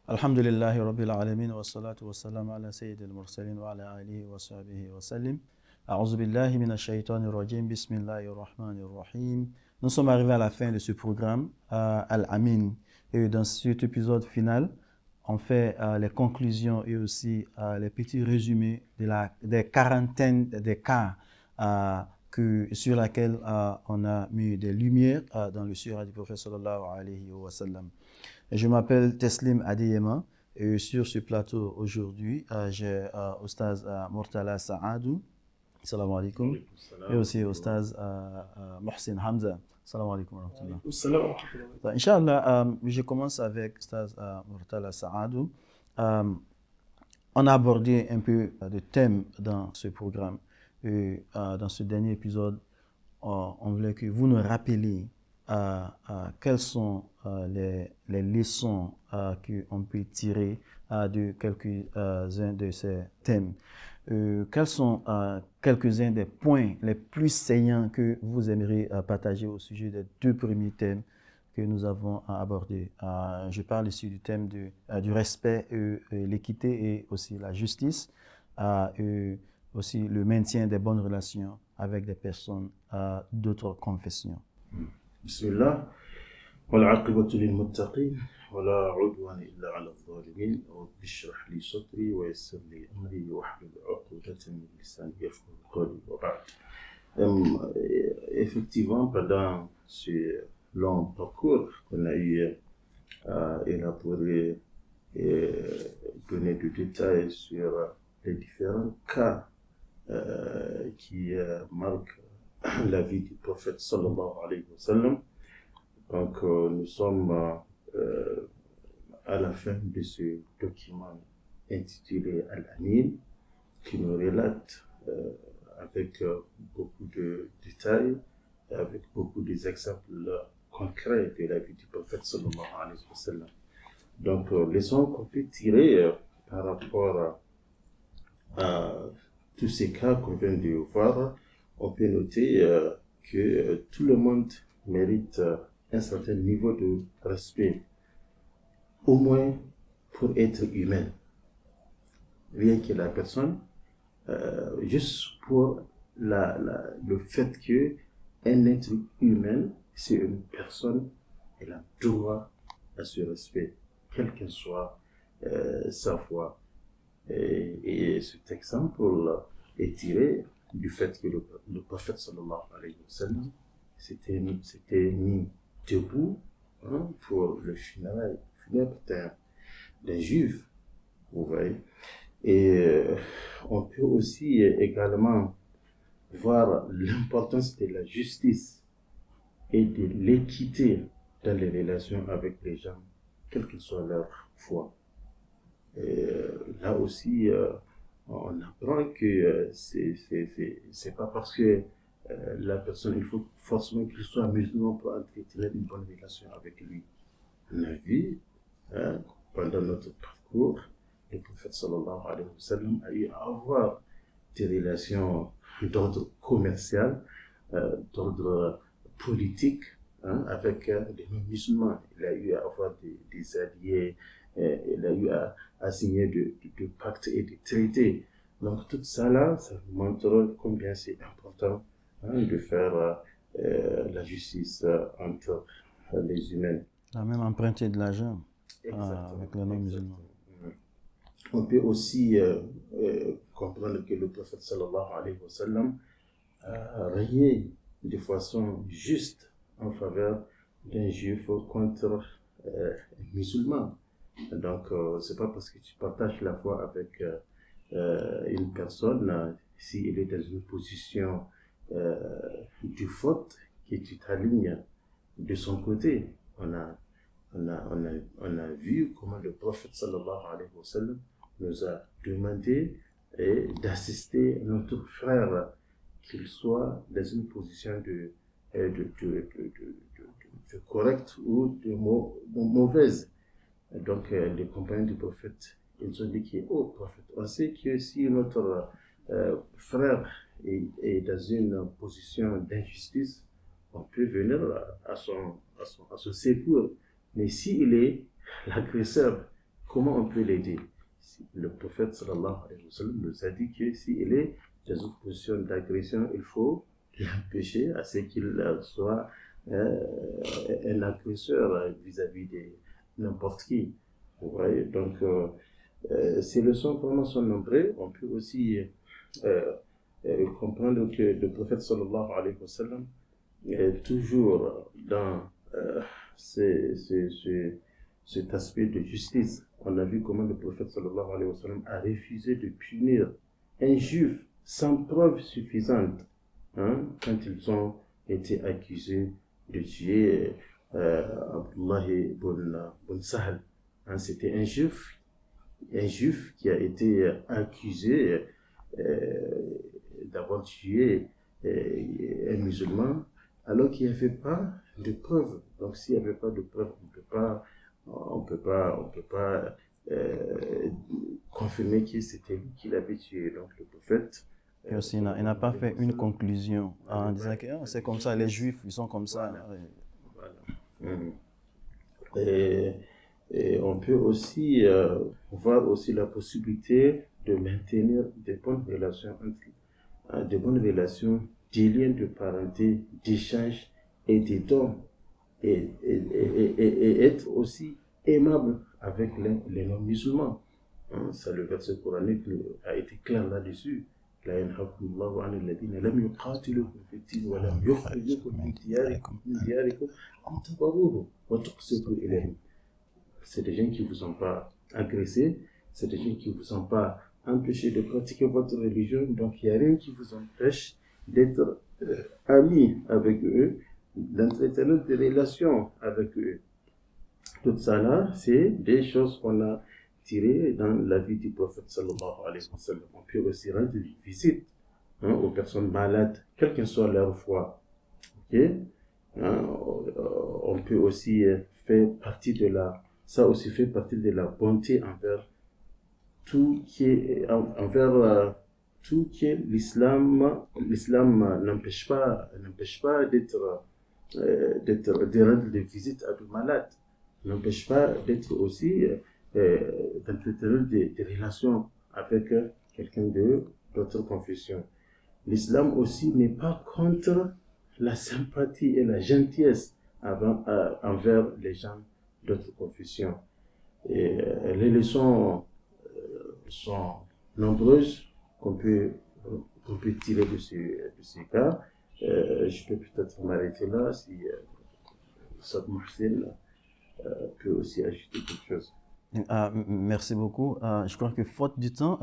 الحمد لله رب العالمين والصلاة والسلام على سيد المرسلين وعلى آله وصحبه وسلم. أعوذ بالله من الشيطان الرجيم. بسم الله الرحمن الرحيم. Nous sommes arrivés à la fin de ce programme, Al-Amin. Et dans cet épisode final, on fait les conclusions et aussi les petits résumés des quarantaines des cas sur lesquels on a mis des lumières dans le surah du prophète sallallahu alayhi wa sallam. Je m'appelle Teslim Adeyema et sur ce plateau aujourd'hui, j'ai Oustaz Murtala Saadou, salam alaikum, et aussi Oustaz Mohsin Hamza, salam alaikum wa rahmatullah. Inch'Allah, je commence avec Oustaz Murtala Saadou. On a abordé un peu de thèmes dans ce programme et dans ce dernier épisode, on voulait que vous nous rappeliez quelles sont les leçons qu'on peut tirer de quelques-uns de ces thèmes. Quels sont quelques-uns des points les plus saillants que vous aimeriez partager au sujet des deux premiers thèmes que nous avons abordés? Je parle ici du thème du respect, l'équité et aussi la justice, et aussi le maintien des bonnes relations avec des personnes d'autres confessions. بسم الله والعاقبة للمتقين ولا عدوان إلا على الظالمين رب اشرح لي صدري ويسر لي أمري واحلل عقدة من لساني يفقهوا قولي وبعد. Effectivement, pendant ce long parcours qu'on a eu à élaborer et donner des détails sur les différents cas qui marquent la vie du prophète sallallahu alayhi wa sallam. Donc nous sommes à la fin de ce document intitulé Al-Amin qui nous relate avec beaucoup de détails et avec beaucoup d'exemples concrets de la vie du prophète sallallahu alayhi wa sallam. Donc leçons qu'on peut tirer par rapport à tous ces cas qu'on vient de voir. On peut noter que tout le monde mérite un certain niveau de respect, au moins pour être humain. Rien que la personne, juste pour le fait qu'un être humain, c'est une personne, elle a droit à ce respect, quelle qu'en soit sa foi. Et cet exemple est tiré du fait que le prophète sallallahu alayhi wa sallam s'était mis debout pour le funèbre d'un juif, vous voyez. Et on peut aussi également voir l'importance de la justice et de l'équité dans les relations avec les gens, quelle que soit leur foi. Et là aussi, on apprend que c'est pas parce que la personne, il faut forcément qu'il soit musulman pour entretenir une bonne relation avec lui. On a vu, pendant notre parcours, le prophète sallallahu alayhi wa sallam a eu à avoir des relations d'ordre commercial, d'ordre politique, avec des non-musulmans. Il a eu à avoir des alliés, il a eu à signer de pactes et de traités. Donc tout ça là, ça nous montre combien c'est important de faire la justice entre les humains. On a même emprunté de l'argent avec les non-musulmans. On peut aussi comprendre que le prophète sallallahu alayhi wa sallam a rayé de façon juste en faveur d'un juif contre un musulman. Donc, c'est pas parce que tu partages la foi avec une personne, si elle est dans une position de faute, que tu t'alignes de son côté. On a vu comment le prophète sallallahu alayhi wa sallam nous a demandé d'assister notre frère, qu'il soit dans une position de correcte ou de mauvaise. Donc, les compagnons du prophète, ils ont dit prophète, on sait que si notre frère est dans une position d'injustice, on peut venir à son secours. Mais s'il est l'agresseur, comment on peut l'aider? Le prophète sallallahu alayhi wa sallam nous a dit que s'il est dans une position d'agression, il faut l'empêcher à ce qu'il soit un agresseur vis-à-vis de n'importe qui. Vous voyez, donc ces leçons vraiment sont nombreuses. On peut aussi comprendre que le prophète sallallahu alayhi wa sallam est toujours dans cet aspect de justice. On a vu comment le prophète sallallahu alayhi wa sallam a refusé de punir un juif sans preuve suffisante, quand ils ont été accusés de tuer Abdullah ibn Sahal. C'était un juif qui a été accusé d'avoir tué un musulman alors qu'il n'y avait pas de preuves. Donc s'il n'y avait pas de preuves, on peut pas confirmer que c'était lui qui l'avait tué. Donc le prophète et aussi, il n'a pas fait une conclusion en disant que c'est comme ça, les juifs, ils sont comme ça. Voilà. Et on peut aussi voir aussi la possibilité de maintenir des bonnes relations des liens de parenté, d'échange et des dons, et être aussi aimable avec les non-musulmans. Ça, le verset coranique a été clair là-dessus. لا ينهاكم الله عن الذين لم يقاتلوكم في الدين ولم يخرجوكم من دياركم أن تبروهم وتقسطوا إليهم. C'est des gens qui ne vous ont pas agressé, c'est des gens qui ne vous ont pas empêché de pratiquer votre religion, donc il n'y a rien qui vous empêche d'être amis avec eux, d'entretenir des relations avec eux. Tout ça là, c'est des choses qu'on a tirées dans la vie du prophète sallallahu alayhi wa sallam. On peut aussi rendre visite aux personnes malades, quelle que soit leur foi. Okay? On peut aussi faire partie de ça aussi fait partie de la bonté envers tout qui est l'islam. L'islam n'empêche pas de rendre des visites à des malades, n'empêche pas d'être aussi d'entretenir des relations avec quelqu'un d'autre confession. L'islam aussi n'est pas contre la sympathie et la gentillesse envers les gens d'autres confessions. Et les leçons sont nombreuses qu'on peut tirer de ces cas. Je peux peut-être m'arrêter là si Ustad Mohsin peut aussi ajouter quelque chose. Merci beaucoup. Je crois que faute du temps,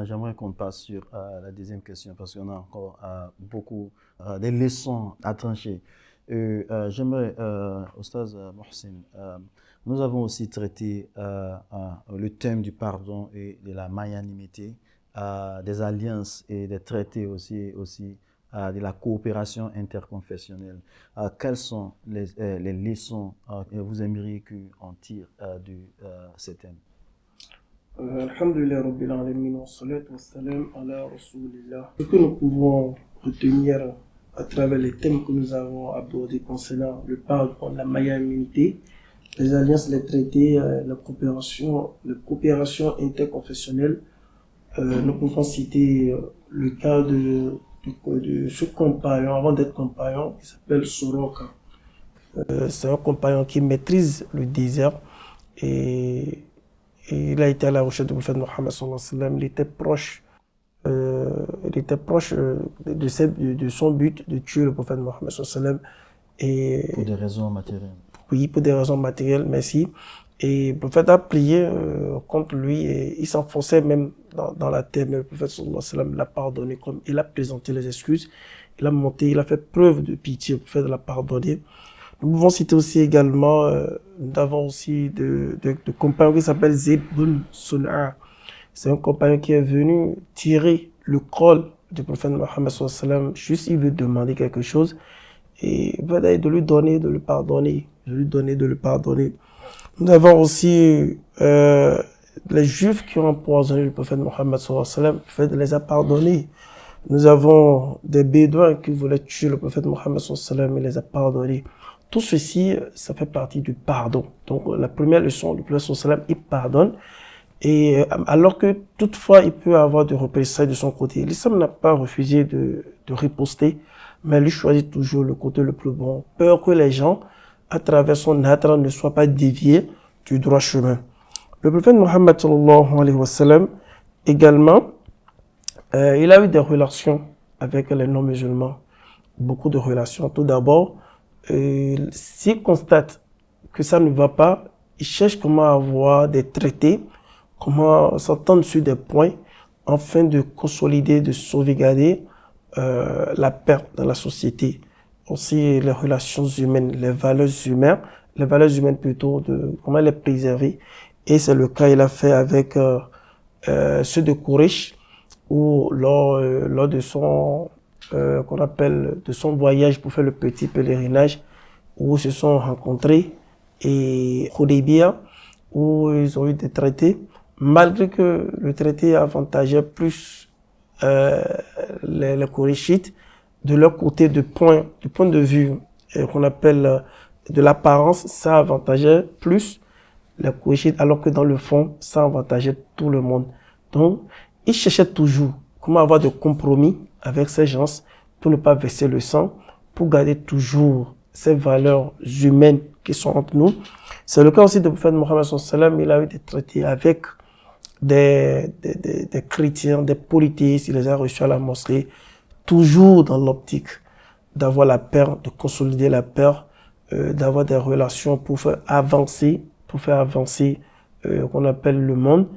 j'aimerais qu'on passe sur la deuxième question parce qu'on a encore beaucoup des leçons à trancher. J'aimerais, Ustad Mohsin, nous avons aussi traité le thème du pardon et de la magnanimité, des alliances et des traités aussi de la coopération interconfessionnelle. Quelles sont les leçons que vous aimeriez qu'on tire de ces thèmes? Alhamdulillah Rabbil Alamin wa salatu wa salam ala Rasulillah. Ce que nous pouvons retenir à travers les thèmes que nous avons abordés concernant le pardon, la magnanimité, les alliances, les traités, la coopération interconfessionnelle, nous pouvons citer le cas de ce compagnon, avant d'être compagnon, qui s'appelle Soroka. C'est un compagnon qui maîtrise le désert et il a été à la recherche du prophète Mohammed sallallahu alayhi wa sallam. Il était proche de son but de tuer le prophète Mohammed sallallahu alayhi wa sallam. Et pour des raisons matérielles. Oui, pour des raisons matérielles, merci. Et le prophète a prié contre lui et il s'enfonçait même dans la terre. Mais le prophète sallallahu alayhi wa sallam l'a pardonné, comme il a présenté les excuses. Il a fait preuve de pitié, le prophète l'a pardonné. Nous pouvons citer aussi également, nous avons aussi de compagnons qui s'appelle Zayd ibn Sun'a. C'est un compagnon qui est venu tirer le col du prophète Mohammed sallallahu alayhi wa sallam, juste il veut demander quelque chose. Et voilà, de lui donner, de le pardonner, de le pardonner. Nous avons aussi les Juifs qui ont empoisonné le prophète Mohammed sallallahu alayhi wa sallam, le prophète les a pardonnés. Nous avons des Bédouins qui voulaient tuer le prophète Mohammed sallallahu alayhi wa sallam, il les a pardonnés. Tout ceci, ça fait partie du pardon. Donc, la première leçon, le prophète sallam, il pardonne. Et alors que toutefois, il peut avoir de représailles de son côté. L'islam n'a pas refusé de riposter, mais lui choisit toujours le côté le plus bon. Peur que les gens, à travers son attente, ne soient pas déviés du droit chemin. Le prophète Mohammed sallallahu alayhi wa sallam, également, il a eu des relations avec les non-musulmans. Beaucoup de relations. Tout d'abord, s'il constate que ça ne va pas, il cherche comment avoir des traités, comment s'entendre sur des points, afin de consolider, de sauvegarder la paix dans la société. Aussi les relations humaines, les valeurs humaines plutôt, de comment les préserver. Et c'est le cas, il a fait avec ceux de Quraysh, où lors de son qu'on appelle de son voyage pour faire le petit pèlerinage, où ils se sont rencontrés, et Hudaybiyah, où ils ont eu des traités, malgré que le traité avantageait plus les Qurayshites, de leur côté, du point de vue qu'on appelle de l'apparence, ça avantageait plus les Qurayshites, alors que dans le fond, ça avantageait tout le monde. Donc, ils cherchaient toujours comment avoir de compromis avec ces gens pour ne pas verser le sang, pour garder toujours ces valeurs humaines qui sont entre nous. C'est le cas aussi de prophète Mohammed sallallahu alayhi wa sallam. Il a eu des traités avec des chrétiens, des politistes, il les a reçus à la mosquée, toujours dans l'optique d'avoir la paix, de consolider la paix, d'avoir des relations pour faire avancer qu'on appelle le monde.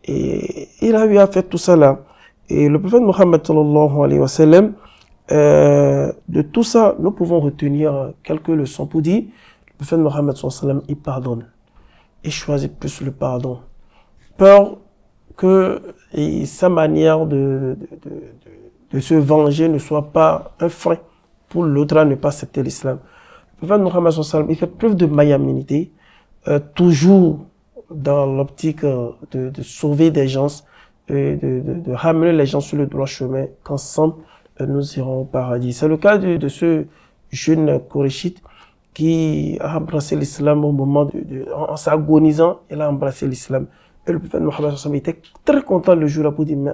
Et il a eu à faire tout ça là. Et le prophète Mohammed sallallahu alayhi wa sallam, de tout ça, nous pouvons retenir quelques leçons pour dire, le prophète Mohammed sallallahu alayhi wa sallam, il pardonne. Il choisit plus le pardon. Peur que sa manière de se venger ne soit pas un frein pour l'autre à ne pas accepter l'islam. Le prophète Mohammed sallallahu alayhi wa sallam, il fait preuve de magnanimité, toujours dans l'optique de sauver des gens, de ramener les gens sur le droit chemin, qu'ensemble nous irons au paradis. C'est le cas de ce jeune Qurayshite qui a embrassé l'islam au moment en s'agonisant, il a embrassé l'islam. Et le prophète Mohammed était très content le jour-là pour dire, mais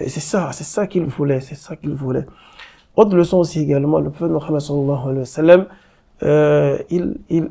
c'est ça qu'il voulait, c'est ça qu'il voulait. Autre leçon aussi également, le prophète Mohammed sallallahu alayhi wa sallam,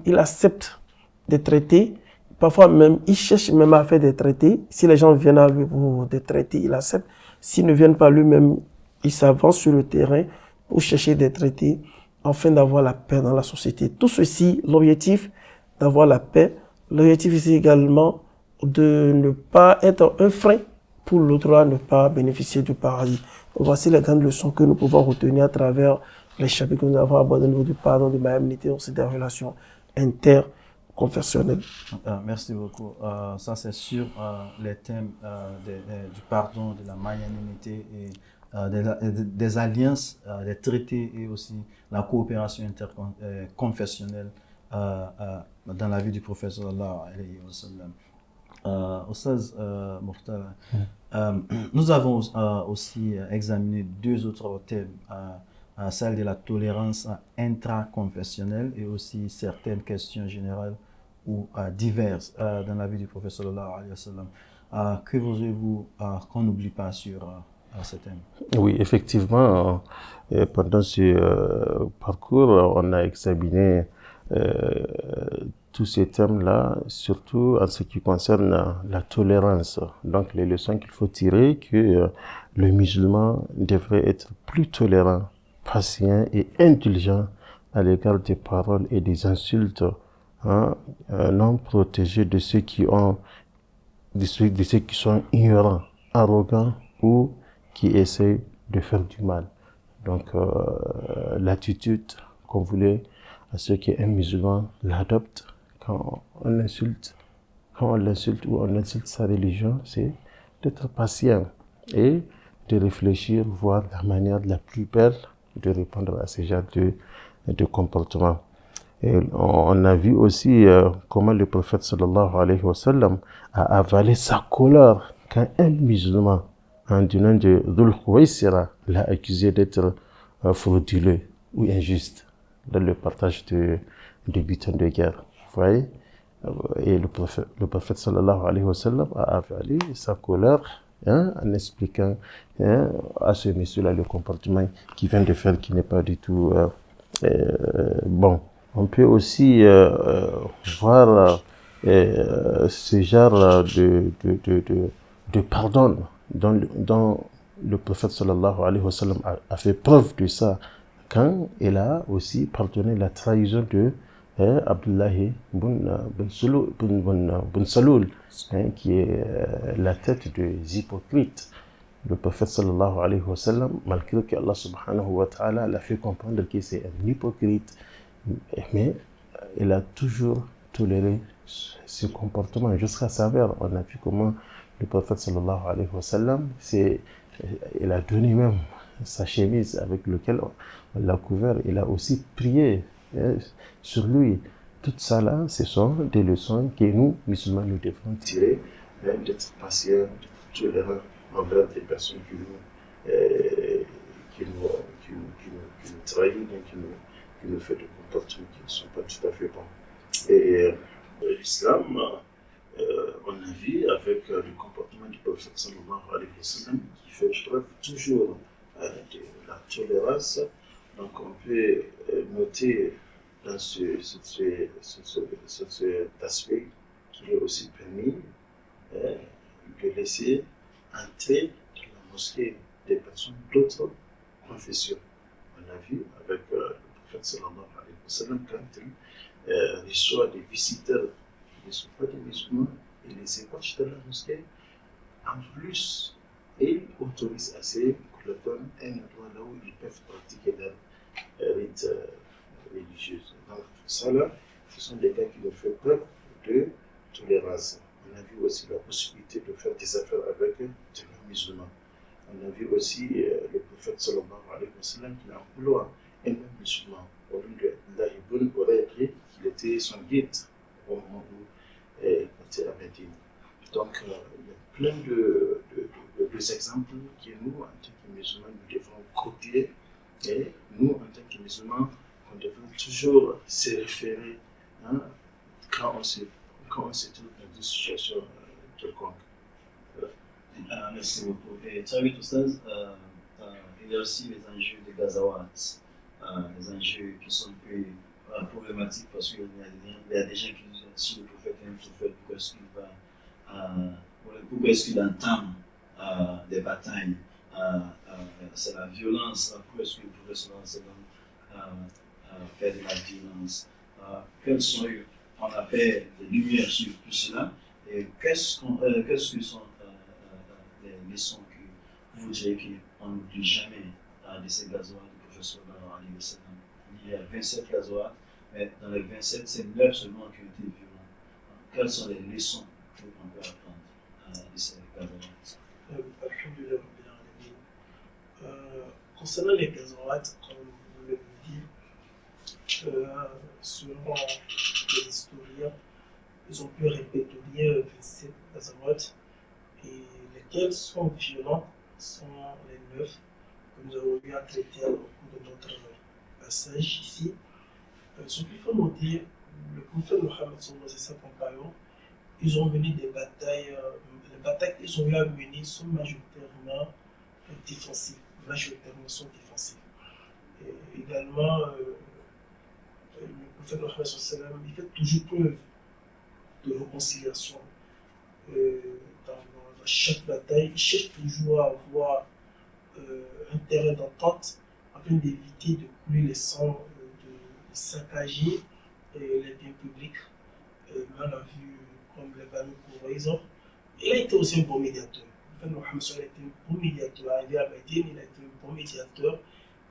il accepte des traités. Parfois même, il cherche même à faire des traités. Si les gens viennent à lui pour des traités, il accepte. S'ils ne viennent pas lui-même, il s'avance sur le terrain pour chercher des traités afin d'avoir la paix dans la société. Tout ceci, l'objectif d'avoir la paix, l'objectif ici également de ne pas être un frein pour l'autre à ne pas bénéficier du paradis. Voici les grandes leçons que nous pouvons retenir à travers les chapitres que nous avons abordés au niveau du pardon, de magnanimité, aussi des relations interconfessionnelles. Merci beaucoup. Ça, c'est sur les thèmes du pardon, de la magnanimité et des alliances, des traités et aussi la coopération interconfessionnelle dans la vie du prophète sallallahu alayhi wa sallam. Oustaz Murtala, nous avons aussi examiné deux autres thèmes, celle de la tolérance intraconfessionnelle et aussi certaines questions générales ou diverses dans la vie du prophète sallallahu alayhi wa sallam. Que voudriez-vous qu'on n'oublie pas sur ce thème? Oui, effectivement, pendant ce parcours, on a examiné tous ces thèmes-là, surtout en ce qui concerne la tolérance. Donc, les leçons qu'il faut tirer, que le musulman devrait être plus tolérant, patient et indulgent à l'égard des paroles et des insultes non protégées de ceux qui sont ignorants, arrogants ou qui essaient de faire du mal. Donc, l'attitude qu'on voulait à ceux qui est un musulman l'adopte quand on l'insulte ou on insulte sa religion, c'est d'être patient et de réfléchir, voir la manière la plus belle de répondre à ce genre de comportement. Et on a vu aussi comment le prophète sallallahu alayhi wa sallam a avalé sa colère quand un musulman, du nom de Dhul Khuwaysira, l'a accusé d'être frauduleux ou injuste dans le partage de butin de guerre. Vous voyez? Et le prophète sallallahu alayhi wa sallam a avalé sa colère, en expliquant à ce monsieur-là le comportement qu'il vient de faire qui n'est pas du tout bon. On peut aussi voir ce genre de pardon dont le prophète sallallahu alayhi wa sallam a fait preuve de ça quand il a aussi pardonné la trahison de Abdullahi bin Saloul, qui est la tête des hypocrites. Le prophète sallallahu alayhi wa sallam, malgré que Allah subhanahu wa ta'ala l'a fait comprendre que c'est un hypocrite, mais il a toujours toléré ce comportement jusqu'à sa mort. On a vu comment le prophète sallallahu alayhi wa sallam, il a donné même sa chemise avec laquelle on l'a couvert. Il a aussi prié sur lui. Tout ça là, ce sont des leçons que nous, musulmans, nous devons tirer, d'être patients, d'être tolérants envers des personnes qui nous trahissent, qui nous font des comportements qui ne sont pas tout à fait bons. Et l'islam, on a vu avec le comportement du prophète sallallahu alayhi wa sallam, qui fait preuve toujours de la tolérance. Donc on peut noter dans cet aspect qu'il est aussi permis de laisser entrer dans la mosquée des personnes d'autres confessions. On a vu avec le prophète sallallahu alayhi wa sallam quand il reçoit des visiteurs qui ne sont pas des musulmans et les héberge dans la mosquée. En plus, il autorise assez qu'on leur donne un endroit là où ils peuvent pratiquer leur rite religieuse. Donc tout ça là, ce sont des cas qui nous font preuve de tolérance. On a vu aussi la possibilité de faire des affaires avec des non-musulmans. On a vu aussi le prophète sallallahu alayhi wa sallam qui emploie un non-musulman au nom de l'Ibn aurait écrit qu'il était son guide au moment où il était à Médine. Donc il y a plein d'exemples que nous, en tant que musulmans, nous devons copier. Et nous, en tant que musulmans, on devrait toujours se référer quand on se trouve dans une situation quelconque. Merci beaucoup. Et Tariq Oustaz, il y a aussi les enjeux des gazawats, les enjeux qui sont plus problématiques parce qu'il y a des gens qui disent si le prophète est un prophète, pourquoi est-ce qu'il entame des batailles, c'est la violence, pourquoi est-ce que le prophète fait de la violence, on a fait des lumières sur tout cela, et qu'est-ce que sont les leçons que vous direz qu'on n'oublie jamais de ces gazouats du professeur alayhi wa sallam. Il y a 27 gazouats, mais dans les 27, c'est 9 seulement qui ont été violents. Quelles sont les leçons qu'on peut apprendre de ces gazouats? Concernant les gazouats, comme vous le dites, selon les historiens, ils ont pu répertorier 27 gazouats et lesquels sont violents sont les 9 que nous avons eu à traiter au cours de notre passage ici. Ce qu'il faut noter, le prophète Mohammed et ses compagnons, ils ont mené des batailles. Les batailles qu'ils ont eu à mener sont majoritairement défensives. Et également, le prophète Mohammed il fait toujours preuve de réconciliation. Dans chaque bataille, il cherche toujours à avoir un terrain d'entente afin d'éviter de couler les sangs, de saccager les biens publics. On a vu comme les Banu Qurayza. Il a été aussi un bon médiateur. Le prophète Mohammed a été un bon médiateur. Arrivé à Médine, il a été un bon médiateur.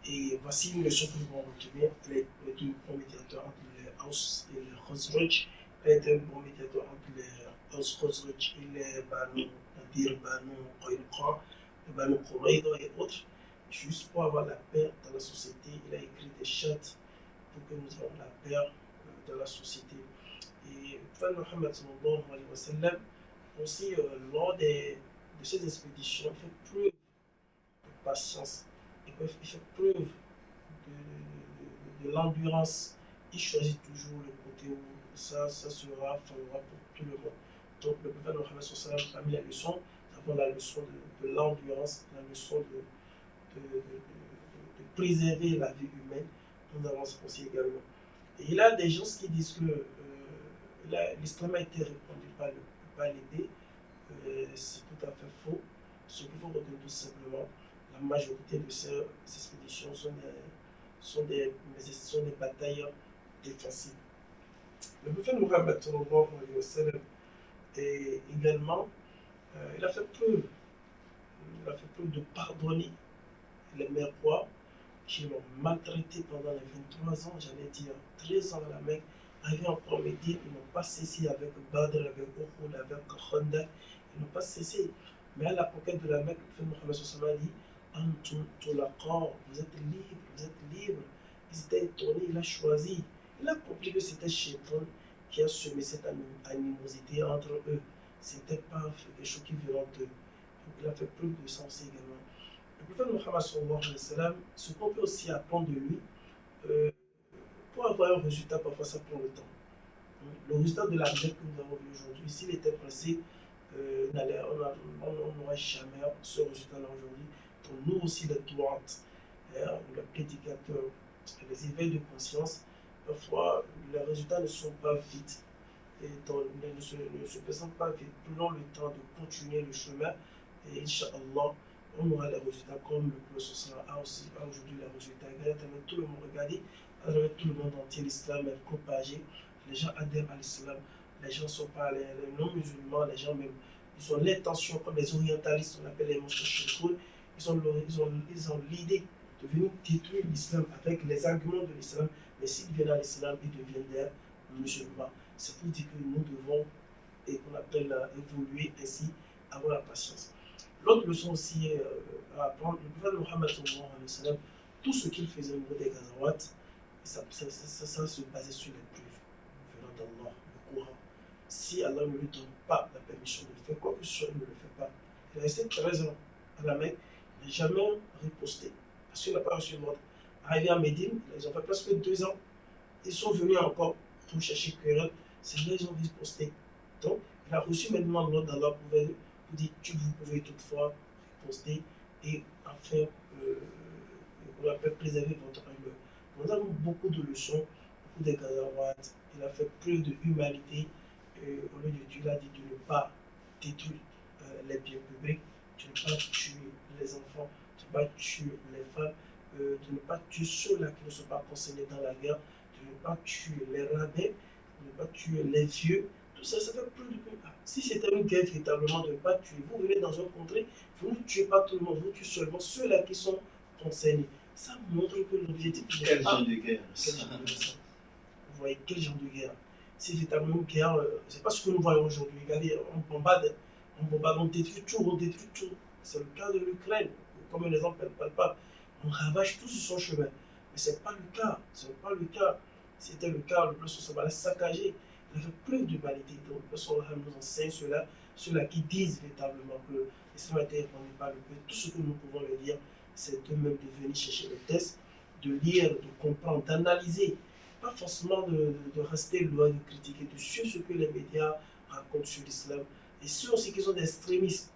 Et voici une leçon que nous allons retenir. Il a été un bon médiateur entre les Aus et les Khazraj. Il a été un bon médiateur entre les Aus, Khazraj et les Banu Nadir, Banu Qaynuqa, les Banu Qurayza et autres. Juste pour avoir la paix dans la société, il a écrit des chants pour que nous ayons la paix dans la société. Et le prophète Mohammed sallallahu alayhi wa sallam, aussi lors de ces expéditions, il fait preuve de patience, il fait preuve de l'endurance il choisit toujours le côté où ça sera favorable pour tout le monde. Donc le prophète Mohammed sallallahu alayhi wa sallam, parmi les leçons, nous avons la leçon de l'endurance, la leçon de préserver la vie humaine. Nous avons aussi également. Et il y a des gens qui disent que l'islam a été répandu par l'épée. C'est tout à fait faux. Ce qu'il faut retenir tout simplement, la majorité de ces expéditions sont des batailles défensives. Le prophète Mohammed sallallahu alayhi wa sallam, et également, il a fait preuve de pardonner les mères rois qui l'ont maltraité pendant les 23 ans, j'allais dire 13 ans à la Mecque. Arrivé en Médine, ils n'ont pas cessé avec Badr, avec Uhud, avec Khandak, ils n'ont pas cessé. Mais à la conquête de la Mecque, le prophète Mohammed sallallahu alayhi wa sallam dit Antum tulaqa, vous êtes libres, vous êtes libres. Ils étaient étonnés, il a choisi. Il a compris que c'était Shaitan qui a semé cette animosité entre eux. C'était pas quelque chose qui venait d'eux. Donc il a fait preuve de sens également. Le prophète Mohammed sallallahu alayhi wa sallam, ce qu'on peut aussi apprendre de lui, pour avoir un résultat, parfois ça prend le temps. Le résultat de la Mecque que nous avons vu aujourd'hui, s'il était pressé, on n'aurait jamais ce résultat-là aujourd'hui. Pour nous aussi, les droites, les prédicateurs, les éveils de conscience, parfois les résultats ne sont pas vite et ne se présentent pas vite. Prenons le temps de continuer le chemin et Inch'Allah, on aura les résultats comme le professeur a aussi aujourd'hui les résultats. Tout le monde regardez, tout le monde entier, l'islam est propagé, les gens adhèrent à l'islam, les gens ne sont pas les non-musulmans, les gens même, ils ont l'intention, comme les orientalistes, on appelle les mouchachikoun, ils ont l'idée de venir détruire l'islam avec les arguments de l'islam, mais s'ils viennent à l'islam, ils deviennent des musulmans. C'est pour dire que nous devons, et qu'on appelle évoluer ainsi, avoir la patience. L'autre leçon aussi à apprendre, le prophète Mohammed sallallahu alayhi wa sallam, tout ce qu'il faisait au niveau des Ghazawat, ça se basait sur les preuves venant d'Allah, le Coran. Si Allah ne lui donne pas la permission de faire quoi que ce soit, il ne le fait pas. Il est resté 13 ans à la Mecque, il n'a jamais riposté, parce qu'il n'a pas reçu l'ordre. Arrivé à Médine, ils ont fait presque 2 ans, ils sont venus encore pour chercher querelle, c'est là qu'ils ont riposté. Donc, il a reçu maintenant l'ordre d'Allah pour dire que vous pouvez toutefois riposter et enfin on appelle préserver votre humeur. Nous avons beaucoup de leçons, beaucoup de Ghazawat. Il a fait preuve de humanité. Au lieu de Dieu, il a dit de ne pas détruire les biens publics, de ne pas tuer les enfants, de ne pas tuer les femmes, de ne pas tuer ceux-là qui ne sont pas concernés dans la guerre, de ne pas tuer les rabbins, de ne pas tuer les vieux. Tout ça, ça fait plus de que si c'était une guerre véritablement de ne pas tuer, vous venez dans une contrée, vous ne tuez pas tout le monde, vous tuez seulement ceux-là qui sont concernés. Ça montre que l'objectif de quel genre de guerre Vous voyez quel genre de guerre? C'est véritablement une guerre, c'est pas ce que nous voyons aujourd'hui. Regardez, on bombade, on détruit tout, C'est le cas de l'Ukraine, comme un exemple palpable. On ravage tout sur son chemin. Mais ce n'est pas le cas. C'était le cas, le peuple se va saccager. Il a fait preuve d'humanité. Donc, le peuple nous enseigne ceux-là qui disent véritablement que l'islam a été répandu par le peuple. Tout ce que nous pouvons leur dire, c'est eux-mêmes de venir chercher le texte, de lire, de comprendre, d'analyser. Pas forcément de rester loin de critiquer, de suivre ce que les médias racontent sur l'islam. Et ceux aussi qui sont des extrémistes,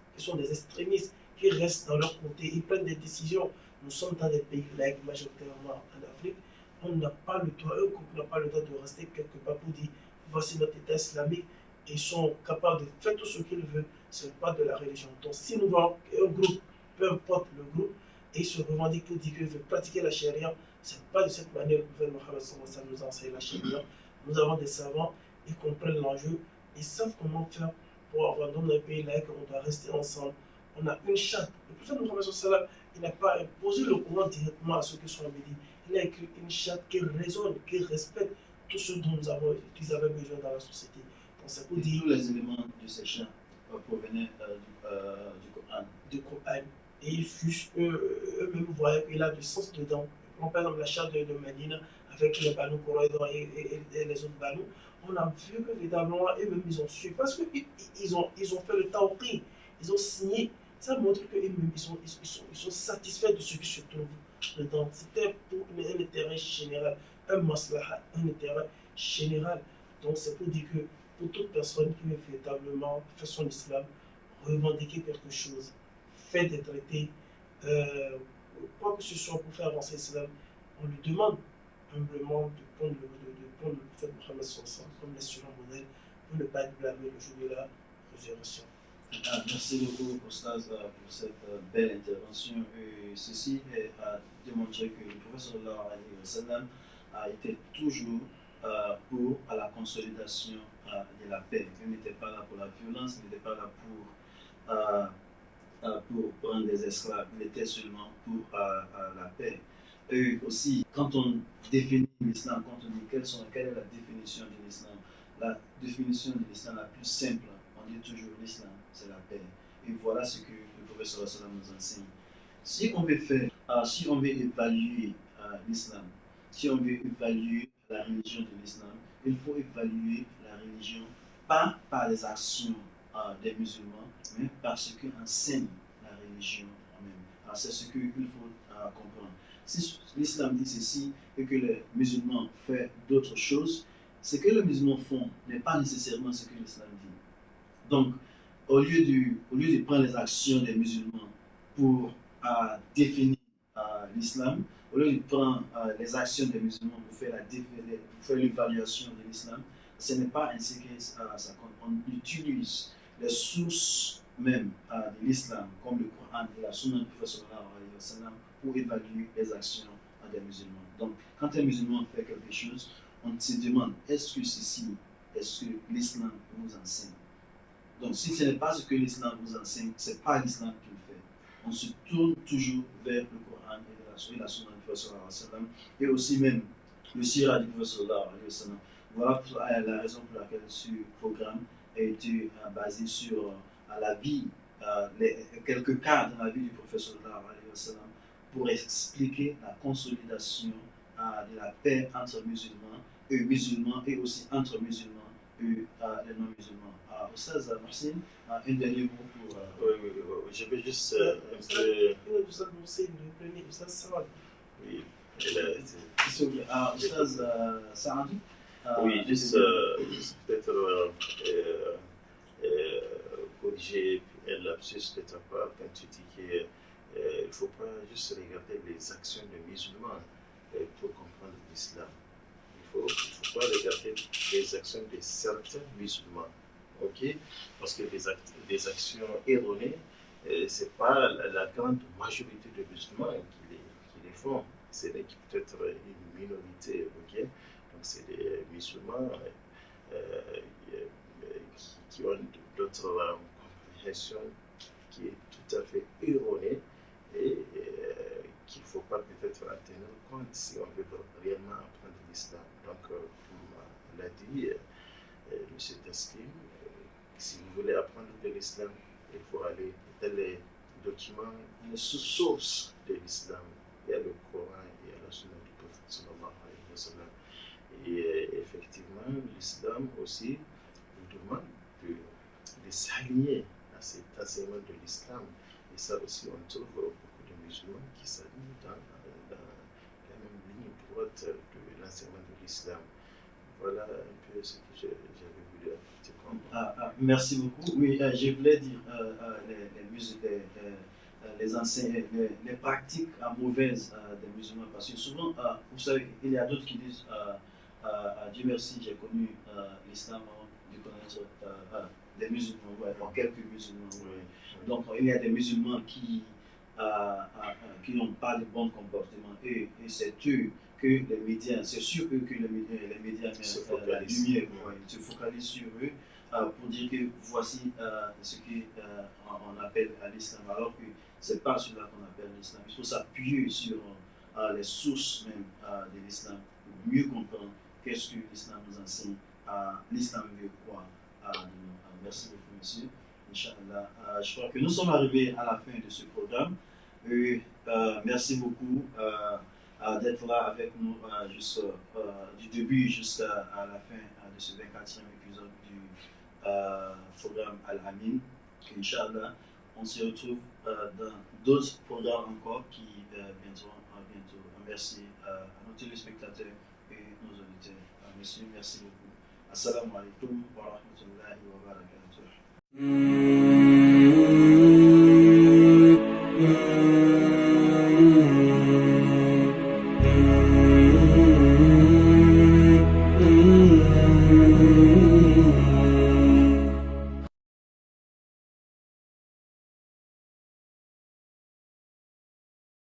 qui restent dans leur côté, ils prennent des décisions. Nous sommes dans des pays laïcs, majoritairement en Afrique. On n'a pas le droit, de rester quelque part pour dire voici notre État islamique et ils sont capables de faire tout ce qu'ils veulent. Ce n'est pas de la religion. Donc, si nous voyons un groupe, peu importe le groupe, et ils se revendiquent pour dire qu'ils veulent pratiquer la charia, ce n'est pas de cette manière que le prophète Mohammed sallallahu alayhi wa sallam nous enseigne la charia. Nous avons des savants, ils comprennent l'enjeu, ils savent comment faire pour avoir dans un pays laïque, on doit rester ensemble. On a une charte. Le prophète Mohammed sallallahu alayhi wa sallam, il n'a pas imposé le Coran directement à ceux qui sont en Médine. Il a écrit une charte qui résonne, qui respecte tout ce dont qu'ils avaient besoin dans la société. Donc, c'est pour dire, tous les éléments de ces chants provenaient du Coran. Du Coran. Et juste eux-mêmes voyaient qu'il a du sens dedans. Par exemple, la charte de Médine avec les Banu Qurayza et les autres Banu, on a vu que évidemment, eux-mêmes ils ont su. Parce qu'ils ont fait le tawqi, ils ont signé. Ça montre qu'eux-mêmes ils sont satisfaits de ce qui se trouve dedans. C'était pour un intérêt général. un maslaha, un intérêt général. Donc c'est pour dire que pour toute personne qui veut véritablement faire son islam, revendiquer quelque chose, faire des traités, quoi que ce soit pour faire avancer l'islam, on lui demande humblement de prendre le prophète Mohammed comme l'excellent modèle pour ne pas être blâmé le jour de la résurrection. Merci beaucoup, Ostaz, pour cette belle intervention. Et ceci a démontré que le prophète sallallahu alayhi wa sallam a été toujours pour à la consolidation de la paix. Il n'était pas là pour la violence, il n'était pas là pour prendre des esclaves, il était seulement pour la paix. Et aussi, quand on définit l'islam, quand on dit quelle est la définition de l'islam, la définition de l'islam la plus simple, on dit toujours l'islam, c'est la paix. Et voilà ce que le prophète sallallahu alayhi wa sallam nous enseigne. Si on veut évaluer l'islam, si on veut évaluer la religion de l'islam, il faut évaluer la religion pas par les actions des musulmans, mais par ce que enseigne la religion en même. Alors c'est ce qu'il faut comprendre. Si l'islam dit ceci et que les musulmans font d'autres choses, ce que les musulmans font n'est pas nécessairement ce que l'islam dit. Donc, au lieu de prendre les actions des musulmans pour définir l'islam, au lieu de prendre les actions des musulmans pour faire l'évaluation de l'islam, ce n'est pas ainsi que ça compte. On utilise les sources même de l'islam, comme le Coran et la Sunna du prophète sallallahu alayhi wa sallam, pour évaluer les actions des musulmans. Donc, quand un musulman fait quelque chose, on se demande est-ce que l'islam vous enseigne? Donc, si ce n'est pas ce que l'islam vous enseigne, ce n'est pas l'islam qui le fait. On se tourne toujours vers le Coran et la Sunna du prophète sallallahu alayhi wa sallam, et aussi même le Sira du prophète sallallahu alayhi wa sallam. Voilà la raison pour laquelle ce programme a été basé sur la vie, quelques cas dans la vie du prophète sallallahu alayhi wa sallam, pour expliquer la consolidation de la paix entre musulmans et aussi entre musulmans et les non-musulmans. Ostaz Mohsin, un dernier mot pour... Oui, je vais juste un peu... Oui, Ostaz Saadou. Oui, juste peut-être corriger un lapsus de ta part quand tu dis qu'il ne faut pas juste regarder les actions des musulmans pour comprendre l'islam. Il ne faut pas regarder les actions de certains musulmans. Okay? Parce que des actions erronées, ce n'est pas la grande majorité des musulmans qui les font. C'est peut-être une minorité. Okay? Donc, c'est des musulmans qui ont d'autres compréhensions qui est tout à fait erronée et qu'il ne faut pas peut-être en tenir compte si on veut réellement apprendre l'islam. Donc, comme l'a dit M. Taslim, si vous voulez apprendre de l'islam, il faut aller dans les documents, les sources de l'islam. Il y a le Coran, il y a la Sunna du prophète sallallahu alayhi wa sallam. Et effectivement, l'islam aussi nous demande de s'aligner à cet enseignement de l'islam. Et ça aussi, on trouve beaucoup de musulmans qui s'alignent dans la même ligne droite de l'enseignement de l'islam. Voilà un peu ce que j'avais voulu apporter comme merci beaucoup. Oui, je voulais dire les pratiques mauvaises des musulmans, parce que souvent, vous savez, il y a d'autres qui disent Dieu merci, j'ai connu l'islam avant de connaître des musulmans, quelques musulmans. Ouais. Donc, il y a des musulmans qui n'ont pas de bon comportement, et c'est eux que les médias, c'est sur eux que les médias mettent la lumière, ils se focalisent sur eux pour dire que voici ce qu'on appelle l'islam, alors que ce n'est pas cela qu'on appelle l'islam. Il faut s'appuyer sur les sources même de l'islam pour mieux comprendre qu'est-ce que l'islam nous enseigne. L'islam veut quoi de nous. Merci beaucoup, monsieur. Inch'Allah. Je crois que nous sommes arrivés à la fin de ce programme. Merci beaucoup d'être là avec nous du début jusqu'à la fin de ce 24e épisode du programme Al-Amin. Inch'Allah, on se retrouve dans d'autres programmes encore qui viendront bientôt. Merci à nos téléspectateurs et nos auditeurs. Monsieur, merci beaucoup. Assalamu alaikum wa rahmatullahi wa barakatuh.